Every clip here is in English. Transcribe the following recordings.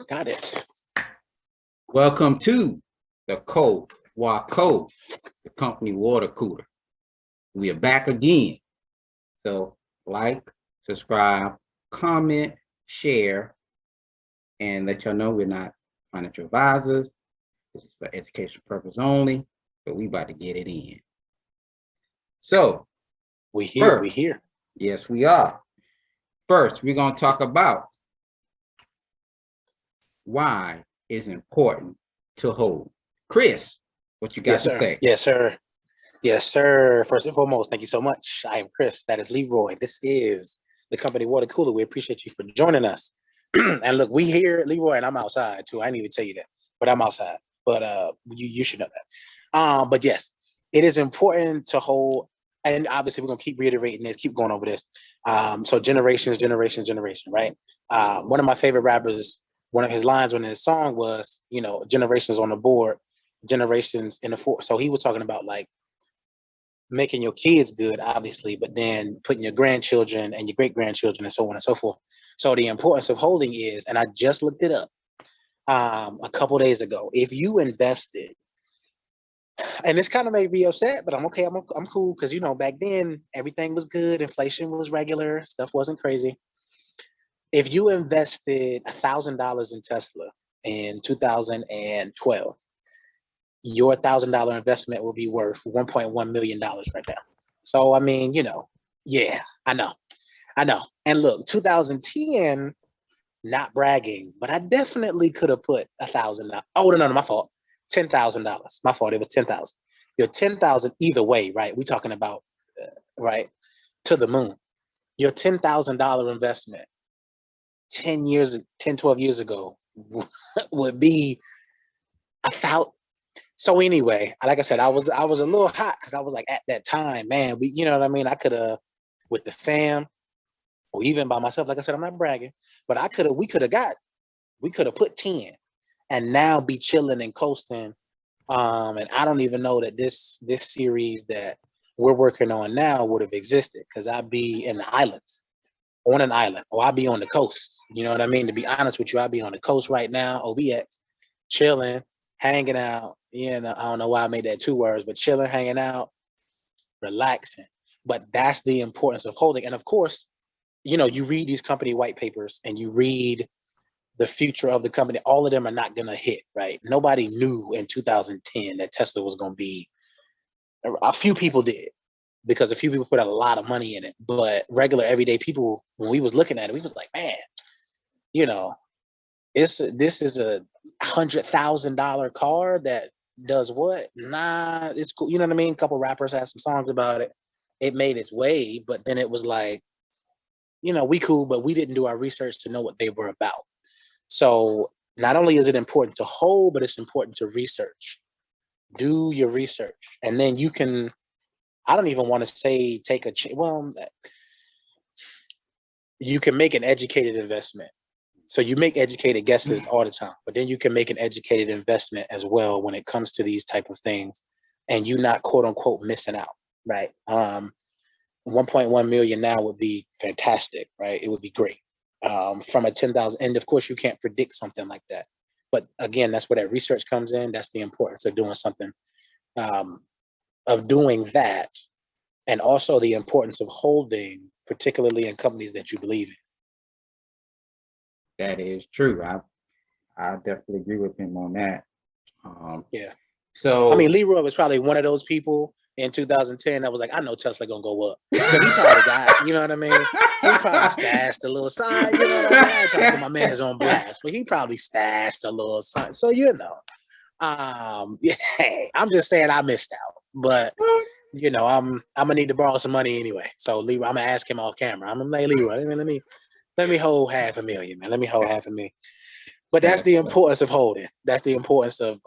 Got it. Welcome to the CoWaCo, the company water cooler. We are back again. So like, subscribe, comment, share, and let y'all know we're not financial advisors. This is for educational purpose only, but we about to get it in. So we here. Yes, we are. First, we're going to talk about why it's important to hold. Chris, what you got to say? Yes, sir. Yes, sir. First and foremost, thank you so much. I am Chris. That is Leroy. This is the company water cooler. We appreciate you for joining us. And look, we here, Leroy, and I'm outside too. I didn't even tell you that, but I'm outside. But you should know that. But yes, it is important to hold. And obviously, we're gonna keep reiterating this, keep going over this. So generations, right? One of my favorite rappers, one of his lines on his song was, generations on the board, generations in the fort. So he was talking about like making your kids good, obviously, but then putting your grandchildren and your great-grandchildren and so on and so forth. So the importance of holding is, and I just looked it up a couple days ago, if you invested, and this kind of made me upset, but I'm okay, I'm cool, because back then everything was good, inflation was regular, stuff wasn't crazy. If you invested $1,000 in Tesla in 2012, your $1,000 investment will be worth $1.1 million right now. So I mean, yeah, I know. And look, 2010, not bragging, but I definitely could have put $1,000. Oh no, my fault. $10,000. My fault. It was 10,000. Your 10,000 either way, right? We're talking about right to the moon. Your $10,000 investment 10, 12 years ago would be $1,000. So anyway, like I said, I was a little hot because I was like, at that time, man, you know what I mean? I could have, with the fam, or even by myself, like I said, I'm not bragging, but we could have put 10 and now be chilling and coasting. And I don't even know that this series that we're working on now would have existed, because I'd be in the islands, on an island, or I'd be on the coast. You know what I mean? To be honest with you, I'd be on the coast right now, OBX, chilling, hanging out. I don't know why I made that 2 words, but chilling, hanging out, relaxing. But that's the importance of holding. And of course, you read these company white papers and you read the future of the company. All of them are not going to hit, right? Nobody knew in 2010 that Tesla was going to be, a few people did, because a few people put a lot of money in it. But regular everyday people, when we was looking at it, we was like, man, this is a $100,000 car that does what? Nah, it's cool. You know what I mean? A couple rappers had some songs about it. It made its way, but then it was like, we cool, but we didn't do our research to know what they were about. So not only is it important to hold, but it's important to research. Do your research, and then you can. I don't even want to say take a you can make an educated investment. So you make educated guesses all the time, but then you can make an educated investment as well when it comes to these type of things, and you not quote unquote missing out, right? 1.1 million now would be fantastic, right? It would be great from a 10,000. And of course, you can't predict something like that. But again, that's where that research comes in. That's the importance of doing something, of doing that, and also the importance of holding, particularly in companies that you believe in. That is true. I definitely agree with him on that. Yeah. So I mean, Leroy was probably one of those people in 2010 that was like, I know Tesla gonna go up. So he probably got, you know what I mean? He probably stashed a little sign, you know what I mean? I ain't trying to put my man's on blast, but he probably stashed a little sign. So yeah, I'm just saying I missed out. But I'm gonna need to borrow some money anyway. So Leroy, I'm gonna ask him off camera. I'm gonna like, Leroy, let me hold $500,000, man. Let me hold $500,000. But that's the importance of holding. That's the importance of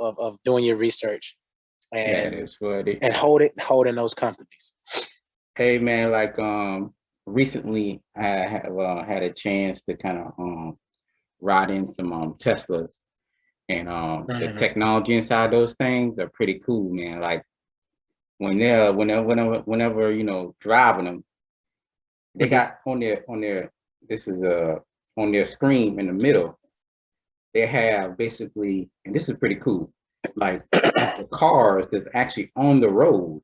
doing your research and holding those companies. Hey man, like recently I had a chance to kind of ride in some Teslas, and the technology inside those things are pretty cool, man. Like whenever driving them, they got on their on their screen in the middle, they have basically, and this is pretty cool, like the cars that's actually on the road,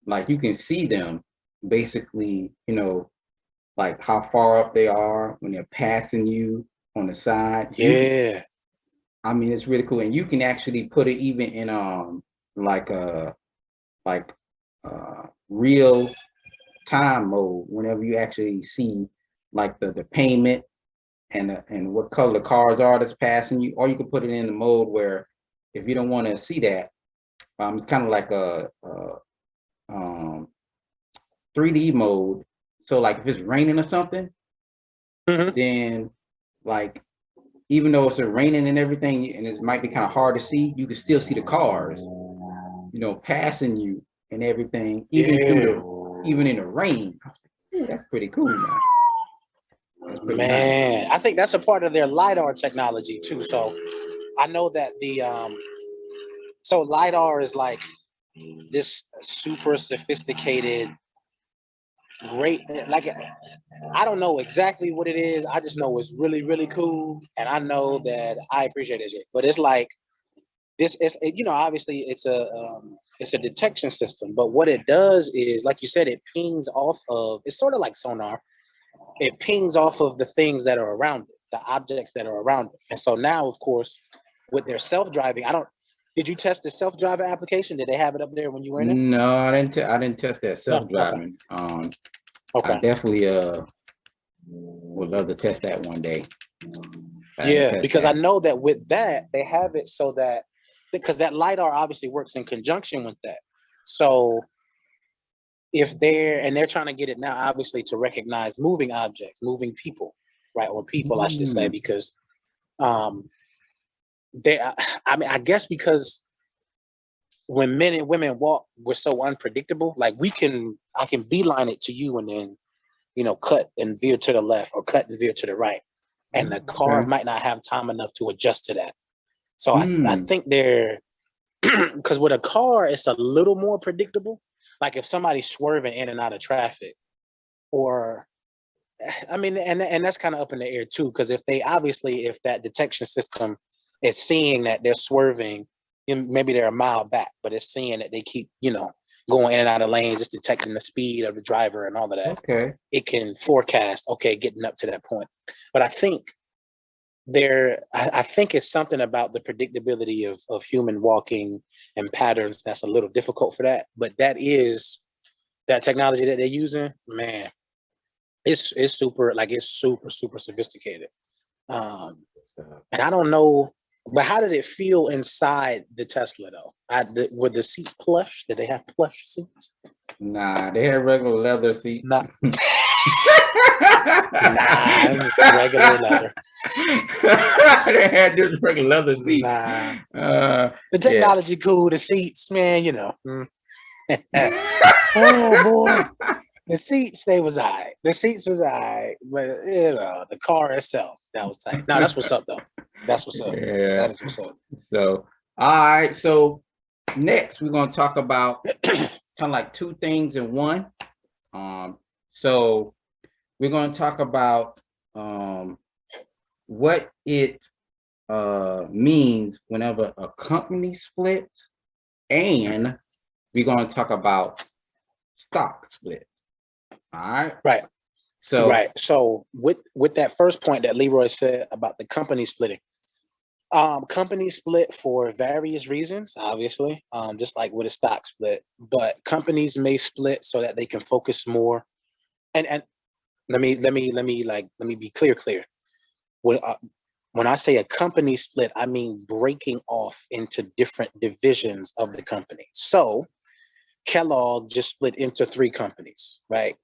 like you can see them basically, you know, like how far up they are when they're passing you on the side. Yeah. I mean, it's really cool, and you can actually put it even in like like real time mode whenever you actually see like the payment and what color the cars are that's passing you, or you can put it in the mode where if you don't want to see that, it's kind of like a 3D mode. So like if it's raining or something, then like even though it's raining and everything, and it might be kind of hard to see, you can still see the cars, you know, passing you and everything, even through even in the rain. Ooh, that's pretty cool, man. That's pretty Man, I think that's a part of their LiDAR technology too. So I know that the so LiDAR is like this super sophisticated, great, like I don't know exactly what it is. I just know it's really, really cool, and I know that I appreciate it. But it's like this is, you know, obviously it's a detection system. But what it does is, like you said, it pings off of. It's sort of like sonar. It pings off of the things that are around it, the objects that are around it. And so now, of course, with their self-driving, did you test the self-driving application? Did they have it up there when you were in it? No, I didn't test that No. self-driving. Okay. I definitely would love to test that one day. Yeah, because I know that with that, they have it so that, because that LiDAR obviously works in conjunction with that. So if they're trying to get it now, obviously, to recognize moving objects, moving people, right? Or people, I should say, because I mean, I guess because when men and women walk, we're so unpredictable. Like I can beeline it to you and then, you know, cut and veer to the left or cut and veer to the right. And the car might not have time enough to adjust to that. So I think they're, because with a car, it's a little more predictable. Like if somebody's swerving in and out of traffic, or, I mean, and that's kind of up in the air too, because if that detection system is seeing that they're swerving, maybe they're a mile back, but it's seeing that they keep, you know, going in and out of lanes, just detecting the speed of the driver and all of that. Okay. It can forecast, getting up to that point. But I think I think it's something about the predictability of human walking and patterns that's a little difficult for that. But that technology that they're using, man, it's super, like it's super, super sophisticated. And I don't know, but how did it feel inside the Tesla though? Were the seats plush? Did they have plush seats? Nah, they had regular leather seats. Nah, it was regular leather. They had just regular leather seats. Nah. The technology cool, the seats, man, you know. Oh boy. The seats, they was all right. The seats was all right. But, you know, the car itself, that was tight. No, that's what's up, though. That's what's up. Yeah. That is what's up. So, all right. So, next, we're going to talk about kind of like two things in one. So, we're going to talk about what it means whenever a company splits, and we're going to talk about stock split. All right. Right. So with that first point that Leroy said about the company splitting, company split for various reasons, obviously, just like with a stock split. But companies may split so that they can focus more. And let me be clear. When I say a company split, I mean breaking off into different divisions of the company. So Kellogg just split into 3 companies, right?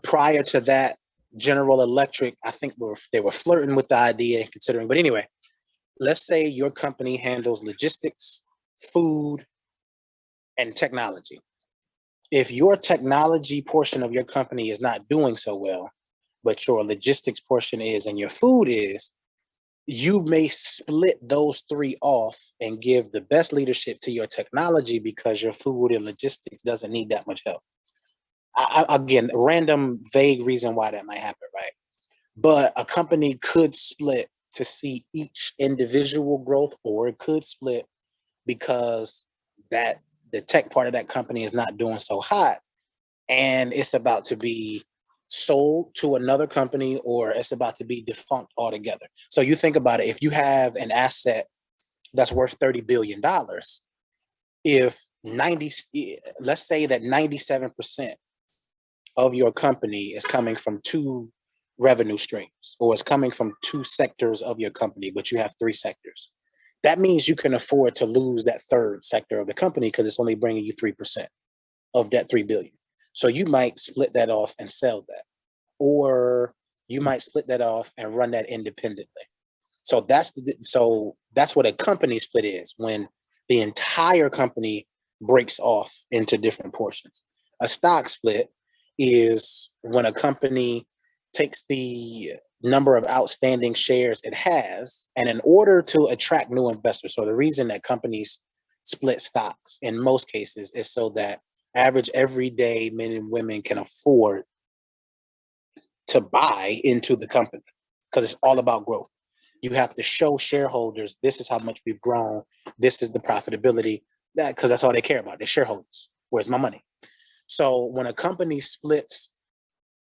Prior to that, General Electric, I think they were flirting with the idea, considering. But anyway, let's say your company handles logistics, food, and technology. If your technology portion of your company is not doing so well, but your logistics portion is and your food is, you may split those 3 off and give the best leadership to your technology because your food and logistics doesn't need that much help. Again, random, vague reason why that might happen, right? But a company could split to see each individual growth, or it could split because that the tech part of that company is not doing so hot and it's about to be sold to another company, or it's about to be defunct altogether. So you think about it, if you have an asset that's worth $30 billion, if 90, let's say that 97% of your company is coming from two revenue streams, or it's coming from two sectors of your company, but you have three sectors. That means you can afford to lose that third sector of the company because it's only bringing you 3% of that 3 billion. So you might split that off and sell that, or you might split that off and run that independently. So that's what a company split is, when the entire company breaks off into different portions. A stock split is when a company takes the number of outstanding shares it has, and in order to attract new investors, so the reason that companies split stocks in most cases is so that average everyday men and women can afford to buy into the company, because it's all about growth. You have to show shareholders, this is how much we've grown, this is the profitability, that because that's all they care about, they're shareholders. Where's my money? So when a company splits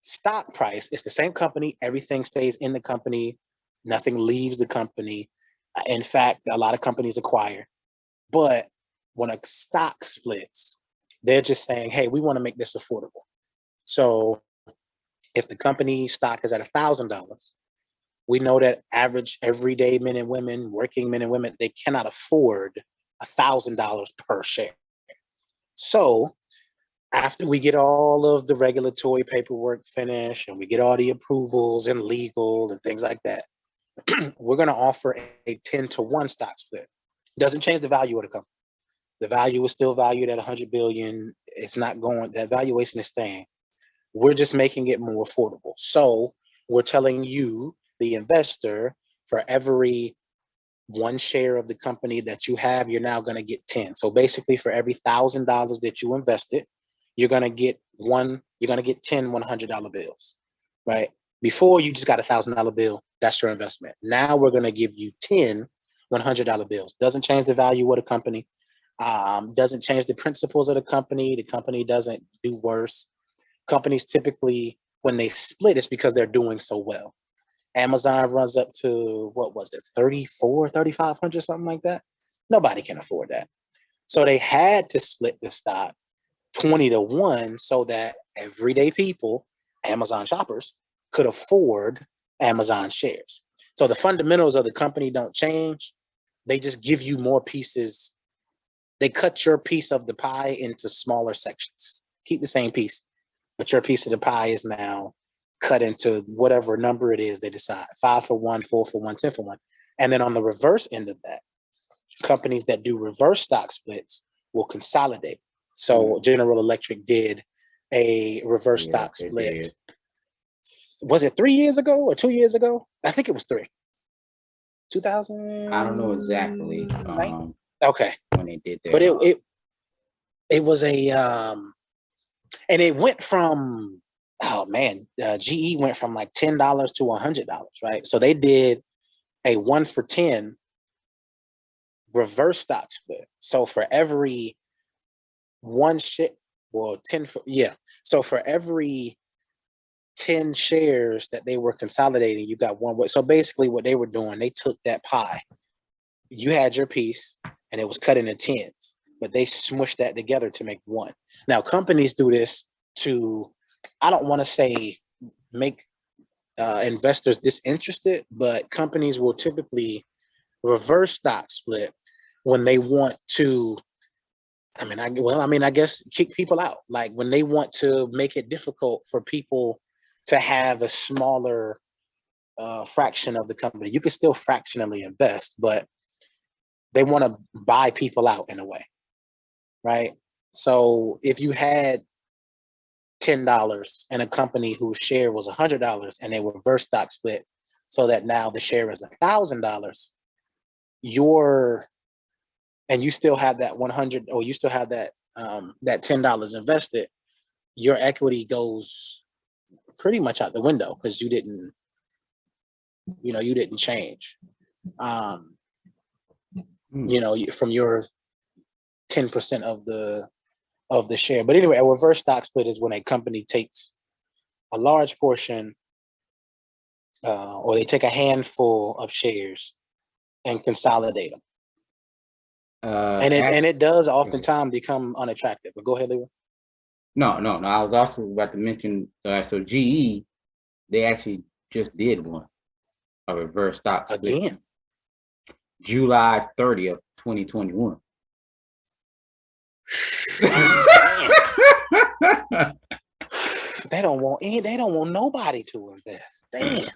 stock price, it's the same company, everything stays in the company, nothing leaves the company. In fact, a lot of companies acquire. But when a stock splits, they're just saying, hey, we want to make this affordable. So if the company stock is at $1,000, we know that average everyday men and women, working men and women, they cannot afford $1,000 per share. So after we get all of the regulatory paperwork finished and we get all the approvals and legal and things like that, we're going to offer a 10-to-1 stock split. Doesn't change the value of the company. The value is still valued at 100 billion. It's not going, that valuation is staying. We're just making it more affordable. So we're telling you, the investor, for every one share of the company that you have, you're now going to get 10. So basically, for every $1,000 that you invested, you're going to get 10 $100 bills, right? Before, you just got $1,000 bill. That's your investment. Now we're going to give you 10 $100 bills. Doesn't change the value of the company. Doesn't change the principles of the company. The company doesn't do worse. Companies typically, when they split, it's because they're doing so well. Amazon runs up to, what was it, 3,500, something like that. Nobody can afford that. So they had to split the stock 20-to-1 so that everyday people, Amazon shoppers, could afford Amazon shares. So the fundamentals of the company don't change. They just give you more pieces. They cut your piece of the pie into smaller sections. Keep the same piece, but your piece of the pie is now cut into whatever number it is they decide. 5 for 1, 4 for 1, 10 for 1. And then on the reverse end of that, companies that do reverse stock splits will consolidate. So General Electric did a reverse stock split. Was it 3 years ago or 2 years ago? I think it was 3. 2000. I don't know exactly. Okay. When they did that. But it was a and it went from, oh man, GE went from like $10 to $100, right? So they did a 1 for 10 reverse stock split. So for every one share, well, 10 for, yeah. So for every 10 shares that they were consolidating, you got one way. So basically what they were doing, they took that pie. You had your piece and it was cut into tens, but they smushed that together to make one. Now, companies do this to, I don't want to say make investors disinterested, but companies will typically reverse stock split when they want to, I guess kick people out. Like when they want to make it difficult for people to have a smaller fraction of the company. You can still fractionally invest, but they want to buy people out in a way, right? So if you had $10 in a company whose share was $100 and they reverse stock split so that now the share is $1,000, and you still have that 100, or you still have that that $10 invested, your equity goes pretty much out the window because you didn't You know, you didn't change. You know, from your 10% of the share. But anyway, a reverse stock split is when a company takes a large portion, or they take a handful of shares and consolidate them. And it does oftentimes become unattractive. But go ahead, Leroy. No. I was also about to mention, so GE, they actually just did one, a reverse stock split. Again. July 30th, 2021. They don't want nobody to invest. Damn.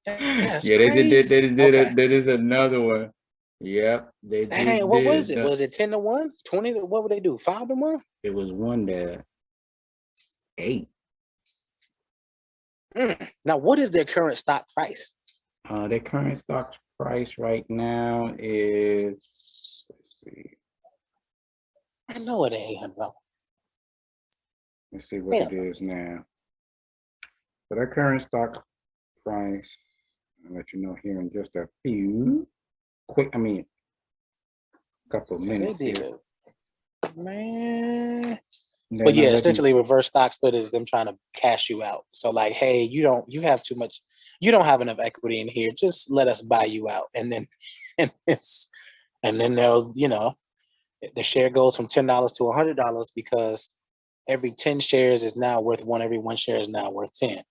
That's yeah, crazy. That is another one. Yep. What was it? Was it 10-1? 20? What would they do? 5-1? It was one that 8. Now, what is their current stock price? Their current stock price right now is, let's see. I know it ain't $800. Let's see what it is now. So their current stock price, I'll let you know here in just a few couple of minutes. They did. Man. But yeah, essentially reverse stock split is them trying to cash you out. So like, hey, you have too much, you don't have enough equity in here. Just let us buy you out. And then they'll, you know, the share goes from $10 to $100 because every 10 shares is now worth 1. Every 1 share is now worth 10.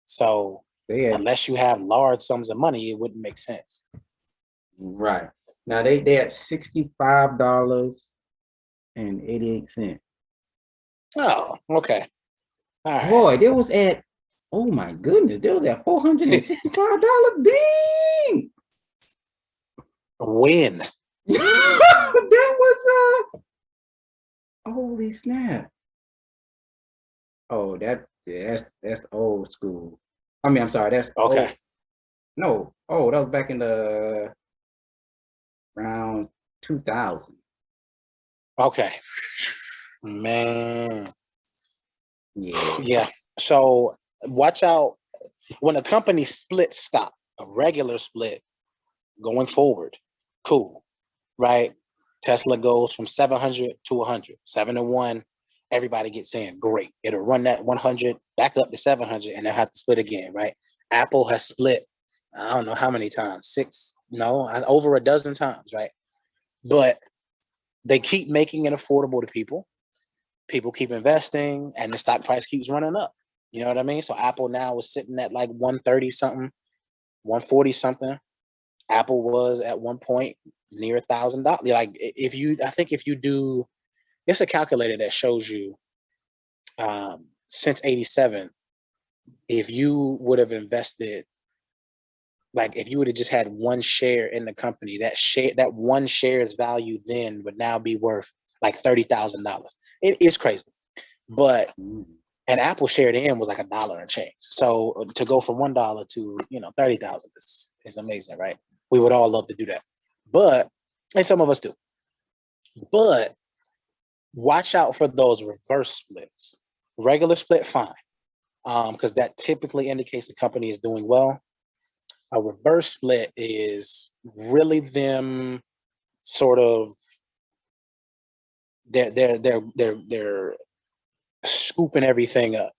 So unless you have large sums of money, it wouldn't make sense. Right. Now they at $65.88. Oh, okay. All right. Boy, they was at, oh my goodness, they was at $465. Dang. When? That was holy snap. Oh, that's old school. I mean, I'm sorry, that's okay. Old. No, that was back in the around 2000. Okay. Man. Yeah. So watch out when a company splits stock, a regular split going forward. Cool. Right? Tesla goes from 700 to 100, 7-1. Everybody gets in. Great. It'll run that 100 back up to 700 and they'll have to split again. Right? Apple has split, I don't know how many times, 6, no, over a dozen times. Right? But they keep making it affordable to people. People keep investing and the stock price keeps running up. You know what I mean? So Apple now is sitting at like 130 something, 140 something. Apple was at one point near $1,000. Like I think if you do, it's a calculator that shows you since 87, if you would have invested, like if you would have just had 1 share in the company, that 1 share's value then would now be worth like $30,000. It is crazy. But and Apple share then was like $1 and change. So to go from $1 to 30,000 is amazing, right? We would all love to do that. And some of us do. But watch out for those reverse splits. Regular split, fine. Because that typically indicates the company is doing well. A reverse split is really them sort of they're scooping everything up.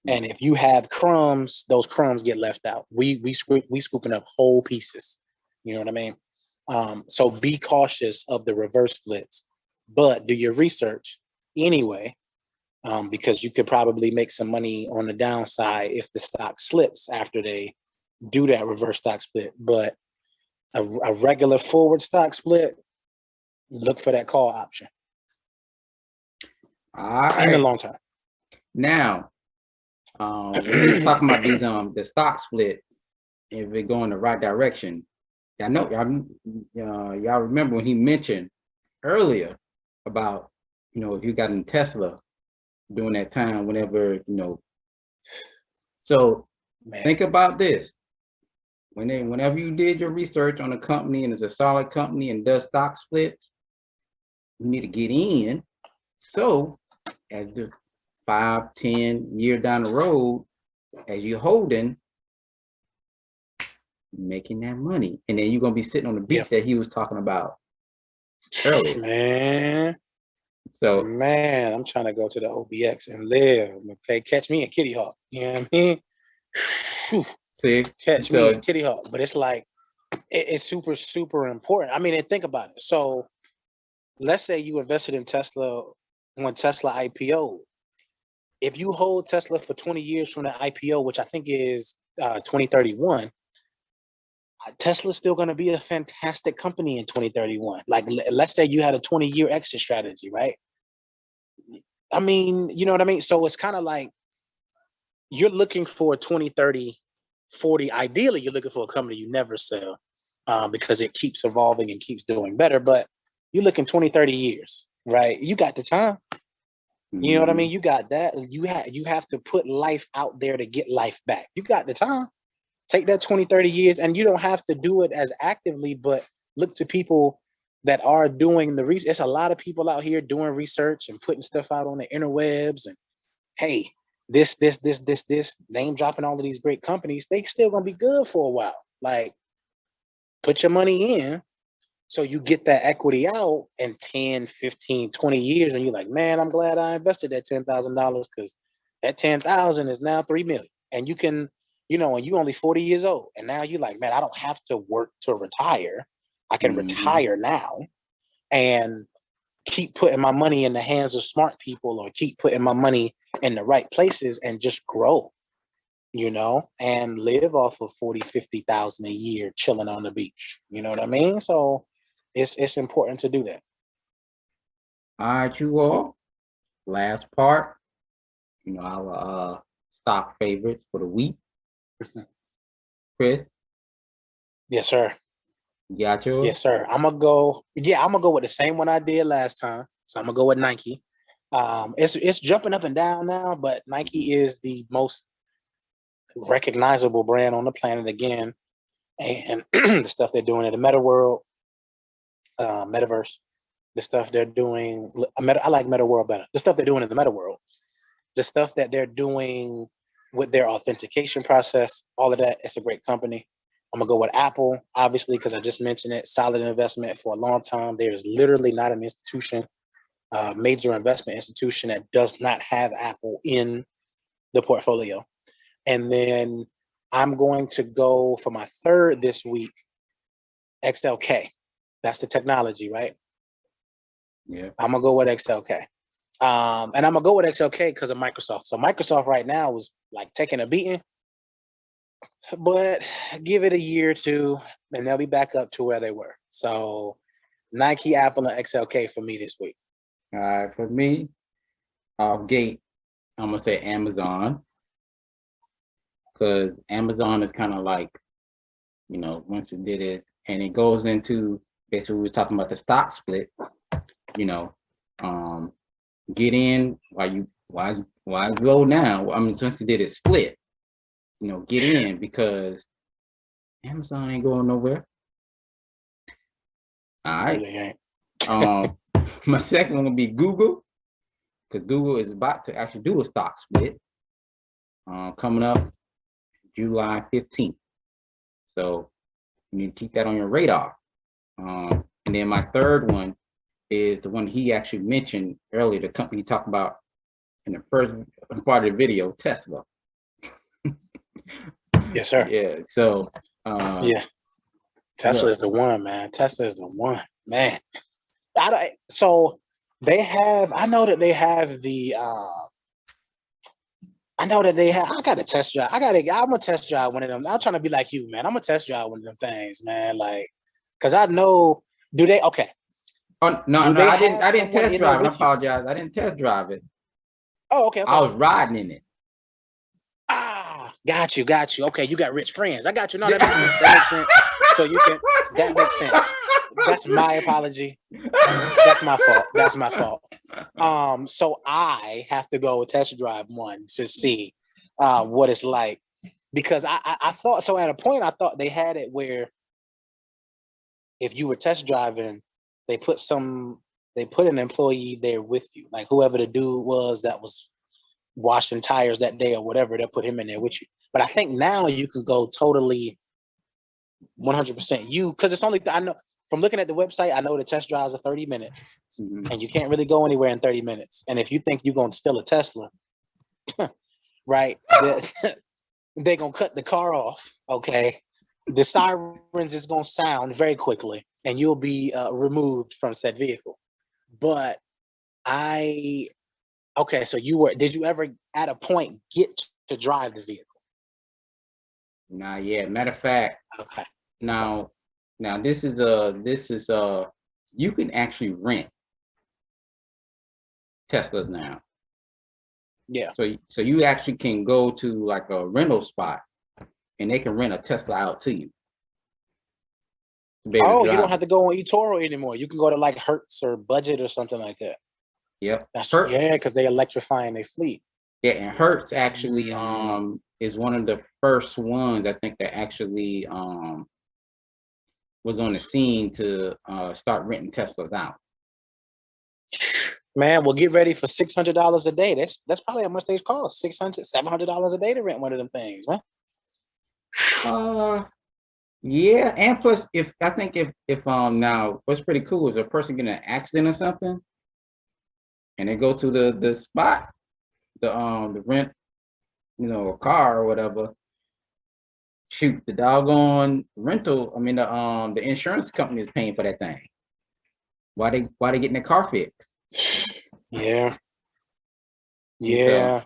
And if you have crumbs, those crumbs get left out. We scooping up whole pieces. You know what I mean? So be cautious of the reverse splits, but do your research anyway, because you could probably make some money on the downside if the stock slips after they do that reverse stock split. But a regular forward stock split, look for that call option. All right. In the long term. Now, when we're talking about these the stock split, if we're going the right direction, I know y'all remember when he mentioned earlier about if you got in Tesla during that time, whenever So think about this: whenever you did your research on a company and it's a solid company and does stock splits, you need to get in. So as the 5-10 year down the road, as you're holding, making that money. And then you're gonna be sitting on the beach Yeah. that he was talking about earlier. Man, So man, I'm trying to go to the OBX and live. Okay, catch me in Kitty Hawk. You know what I mean? Phew, see, catch me in so Kitty Hawk. But it's like it's super, super important. I mean, and think about it. So let's say you invested in Tesla when Tesla IPO. If you hold Tesla for 20 years from the IPO, which I think is 2031, Tesla's still going to be a fantastic company in 2031. Like, let's say you had a 20-year exit strategy, right? I mean, you know what I mean? So it's kind of like you're looking for 20, 30, 40. Ideally, you're looking for a company you never sell because it keeps evolving and keeps doing better. But you're looking 20, 30 years, right? You got the time. You know what I mean? You got that. You have to put life out there to get life back. You got the time. Take that 20, 30 years, and you don't have to do it as actively, but look to people that are doing the research. It's a lot of people out here doing research and putting stuff out on the interwebs. And hey, this, name dropping all of these great companies, they still gonna be good for a while. Like, put your money in so you get that equity out in 10, 15, 20 years, and you're like, man, I'm glad I invested that $10,000 because that 10,000 is now 3 million. And you can, and you only 40 years old. And now you're like, man, I don't have to work to retire. I can retire now and keep putting my money in the hands of smart people, or keep putting my money in the right places and just grow, and live off of 40, 50,000 a year chilling on the beach. You know what I mean? So it's important to do that. all right, you all. Last part, our stock favorites for the week. Chris, Yes, sir. you got yours? Yes, sir. I'm gonna go with the same one I did last time. So I'm gonna go with Nike. It's jumping up and down now, but Nike is the most recognizable brand on the planet again. And the stuff they're doing in the meta world, metaverse, the stuff they're doing. I like meta world better. The stuff they're doing in the meta world, the stuff that they're doing with their authentication process, all of that. It's a great company. I'm gonna go with Apple, obviously, because I just mentioned it. Solid investment for a long time. There is literally not an institution, major investment institution, that does not have Apple in the portfolio. And then I'm going to go for my third this week, XLK. That's the technology, right? Yeah. I'm gonna go with XLK. And I'm gonna go with XLK because of Microsoft. So Microsoft right now is like taking a beating, but give it a year or two, and they'll be back up to where they were. So Nike, Apple, and XLK for me this week. All right, for me, off gate, I'm gonna say Amazon, because Amazon is kind of like, once it did it, and it goes into basically we were talking about the stock split. Get in why go now? I mean, since it did it split, get in because Amazon ain't going nowhere. All right. Really My second one will be Google, because Google is about to actually do a stock split coming up July 15th. So you need to keep that on your radar. And then my third one is the one he actually mentioned earlier, the company he talked about in the first part of the video, Tesla. Yes, sir. Yeah. So yeah, Tesla is the one, man. Tesla is the one, man. So they have. I know that they have the. I know that they have. I got to test drive. I'm gonna test drive one of them. I'm trying to be like you, man. I'm gonna test drive one of them things, man. Like, cause I know. Do they? Okay. Oh no, I didn't test drive it. I apologize. I didn't test drive it. Oh, okay. I was riding in it. Ah, got you. Okay, you got rich friends. I got you. No, that makes sense. That makes sense. So you can. That makes sense. That's my apology. That's my fault. So I have to go test drive one to see what it's like, because I thought so. At a point, I thought they had it where if you were test driving, they put an employee there with you, like whoever the dude was that was washing tires that day or whatever, they'll put him in there with you. But I think now you can go totally 100% you, because it's only, I know from looking at the website, I know the test drives are 30 minutes, and you can't really go anywhere in 30 minutes. And if you think you're going to steal a Tesla, right, they're going to cut the car off, okay? The sirens is going to sound very quickly, and you'll be removed from said vehicle. But okay, so did you ever at a point get to drive the vehicle? Not yet. Matter of fact, Okay. Now this is you can actually rent Teslas now. Yeah. So you actually can go to like a rental spot and they can rent a Tesla out to you. Oh, you don't have to go on eToro anymore. You can go to like Hertz or Budget or something like that. Yep. Yeah, because they're electrifying their fleet. Yeah, and Hertz actually is one of the first ones I think that actually was on the scene to start renting Teslas out. Man, well, get ready for $600 a day. That's probably how much they cost. $600, $700 a day to rent one of them things, man. Yeah, and plus, if now what's pretty cool is a person get in an accident or something, and they go to the spot, the rent, a car or whatever. Shoot, the doggone rental. I mean, the insurance company is paying for that thing. Why they getting their car fixed? Yeah. So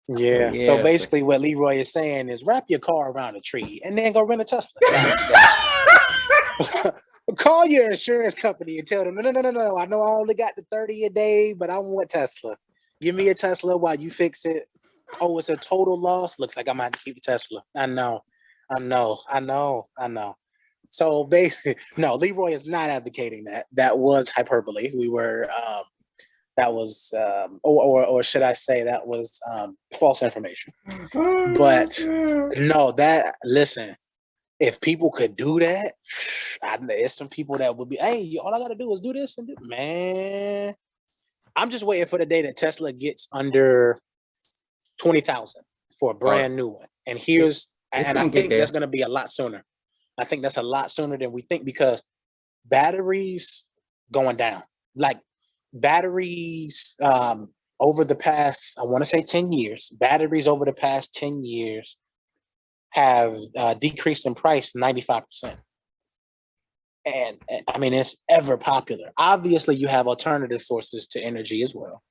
So basically, what Leroy is saying is wrap your car around a tree and then go rent a Tesla. Call your insurance company and tell them, no. I know I only got the 30 a day, but I want Tesla. Give me a Tesla while you fix it. Oh, it's a total loss. Looks like I might have to keep the Tesla. I know. So basically, no, Leroy is not advocating that. That was hyperbole. We were, that was, or should I say, that was false information. But no, listen, if people could do that, there's some people that would be, hey, all I got to do is do this and do, man. I'm just waiting for the day that Tesla gets under 20,000 for a brand new one. And I think that's going to be a lot sooner. I think that's a lot sooner than we think, because batteries going down. Like batteries over the past, I want to say 10 years, batteries over the past 10 years have decreased in price 95%. And I mean, it's ever popular. Obviously, you have alternative sources to energy as well.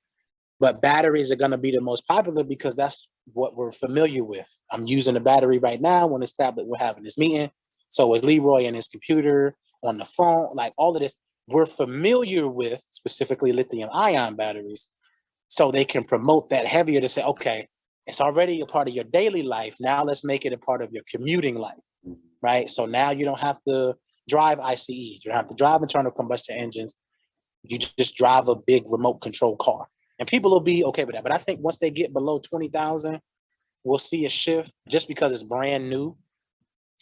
But batteries are going to be the most popular because that's what we're familiar with. I'm using a battery right now on this tablet. We're having this meeting. So is Leroy and his computer, on the phone, like all of this. We're familiar with specifically lithium ion batteries. So they can promote that heavier to say, okay, it's already a part of your daily life. Now let's make it a part of your commuting life, right? So now you don't have to drive ICEs. You don't have to drive internal combustion engines. You just drive a big remote control car. And people will be okay with that. But I think once they get below 20,000, we'll see a shift just because it's brand new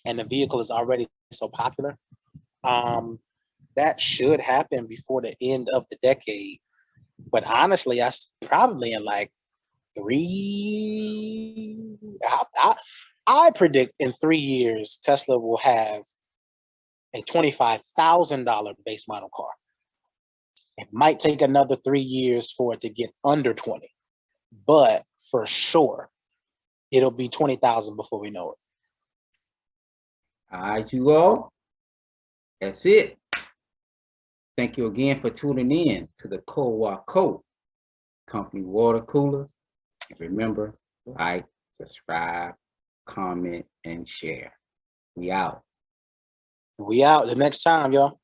and the vehicle is already so popular. That should happen before the end of the decade. But honestly, I probably in like I predict in 3 years, Tesla will have a $25,000 base model car. It might take another 3 years for it to get under 20, but for sure, it'll be 20,000 before we know it. All right, you all. That's it. Thank you again for tuning in to the CoWaCo Company Water Cooler. Remember, like, subscribe, comment, and share. We out. We out. The next time, y'all.